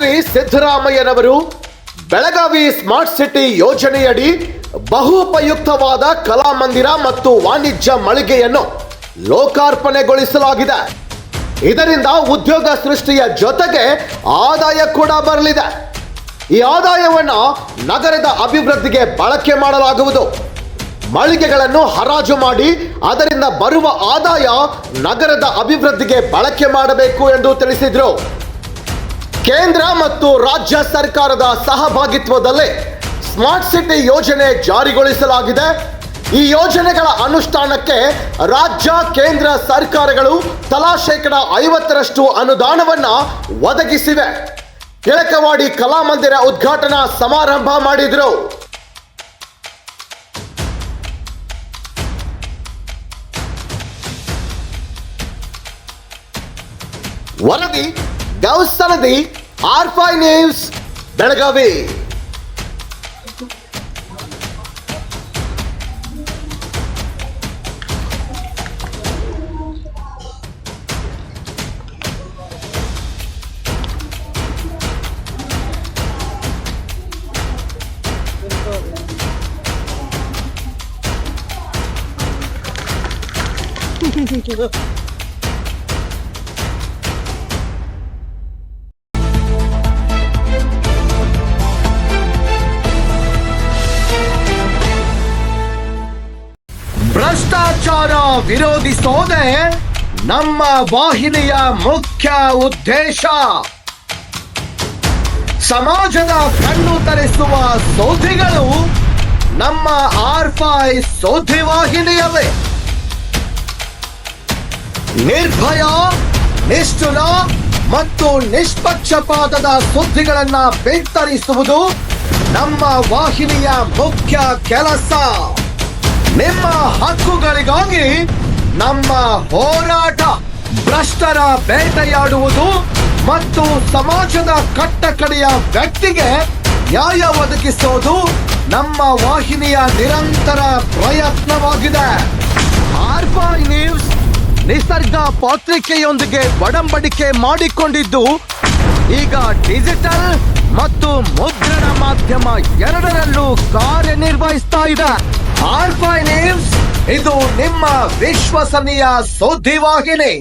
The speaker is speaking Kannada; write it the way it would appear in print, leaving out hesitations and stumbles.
ಮುಖ್ಯಮಂತ್ರಿ ಸಿದ್ದರಾಮಯ್ಯನವರು ಬೆಳಗಾವಿ ಸ್ಮಾರ್ಟ್ ಸಿಟಿ ಯೋಜನೆಯಡಿ ಬಹುಪಯುಕ್ತವಾದ ಕಲಾಮಂದಿರ ಮತ್ತು ವಾಣಿಜ್ಯ ಮಳಿಗೆಯನ್ನು ಲೋಕಾರ್ಪಣೆಗೊಳಿಸಲಾಗಿದೆ. ಇದರಿಂದ ಉದ್ಯೋಗ ಸೃಷ್ಟಿಯ ಜೊತೆಗೆ ಆದಾಯ ಕೂಡ ಬರಲಿದೆ. ಈ ಆದಾಯವನ್ನು ನಗರದ ಅಭಿವೃದ್ಧಿಗೆ ಬಳಕೆ ಮಾಡಲಾಗುವುದು. ಮಳಿಗೆಗಳನ್ನು ಹರಾಜು ಮಾಡಿ ಅದರಿಂದ ಬರುವ ಆದಾಯ ನಗರದ ಅಭಿವೃದ್ಧಿಗೆ ಬಳಕೆ ಮಾಡಬೇಕು ಎಂದು ತಿಳಿಸಿದರು. ಕೇಂದ್ರ ಮತ್ತು ರಾಜ್ಯ ಸರ್ಕಾರದ ಸಹಭಾಗಿತ್ವದಲ್ಲಿ ಸ್ಮಾರ್ಟ್ ಸಿಟಿ ಯೋಜನೆ ಜಾರಿಗೊಳಿಸಲಾಗಿದೆ. ಈ ಯೋಜನೆಗಳ ಅನುಷ್ಠಾನಕ್ಕೆ ರಾಜ್ಯ ಕೇಂದ್ರ ಸರ್ಕಾರಗಳು ತಲಾ 50% ಅನುದಾನವನ್ನು ಒದಗಿಸಿವೆ. ಟಿಳಕವಾಡಿ ಕಲಾಮಂದಿರ ಉದ್ಘಾಟನಾ ಸಮಾರಂಭ ಮಾಡಿದರು. ವರದಿ ಗೌಸನದಿ R5 ನ್ಯೂಸ್ ಬೆಳಗಾವಿ. ಭ್ರಷ್ಟಾಚಾರ ವಿರೋಧಿಸೋದೇ ನಮ್ಮ ವಾಹಿನಿಯ ಮುಖ್ಯ ಉದ್ದೇಶ. ಸಮಾಜದ ಕಣ್ಣು ತರಿಸುವ ಸುದ್ದಿಗಳು ನಮ್ಮ R5 ಸುದ್ದಿ ವಾಹಿನಿಯವೇ. ನಿರ್ಭಯ, ನಿಷ್ಠುರ ಮತ್ತು ನಿಷ್ಪಕ್ಷಪಾತದ ಸುದ್ದಿಗಳನ್ನ ಬಿತ್ತರಿಸುವುದು ನಮ್ಮ ವಾಹಿನಿಯ ಮುಖ್ಯ ಕೆಲಸ. ನಿಮ್ಮ ಹಕ್ಕುಗಳಿಗಾಗಿ ನಮ್ಮ ಹೋರಾಟ. ಭ್ರಷ್ಟರ ಬೇಟೆಯಾಡುವುದು ಮತ್ತು ಸಮಾಜದ ಕಟ್ಟಕಡೆಯ ವ್ಯಕ್ತಿಗೆ ನ್ಯಾಯ ಒದಗಿಸೋದು ನಮ್ಮ ವಾಹಿನಿಯ ನಿರಂತರ ಪ್ರಯತ್ನವಾಗಿದೆ. R5 ನ್ಯೂಸ್ ನಿಸರ್ಗ ಪತ್ರಿಕೆಯೊಂದಿಗೆ ಒಡಂಬಡಿಕೆ ಮಾಡಿಕೊಂಡಿದ್ದು ಈಗ ಡಿಜಿಟಲ್ ಮತ್ತು ಮುದ್ರಣ ಮಾಧ್ಯಮ ಎರಡರಲ್ಲೂ ಕಾರ್ಯನಿರ್ವಹಿಸ್ತಾ ಇದೆ. R5 ನ್ಯೂಸ್ ಇದು ನಿಮ್ಮ ವಿಶ್ವಸನೀಯ ಸುದ್ದಿವಾಹಿನಿ.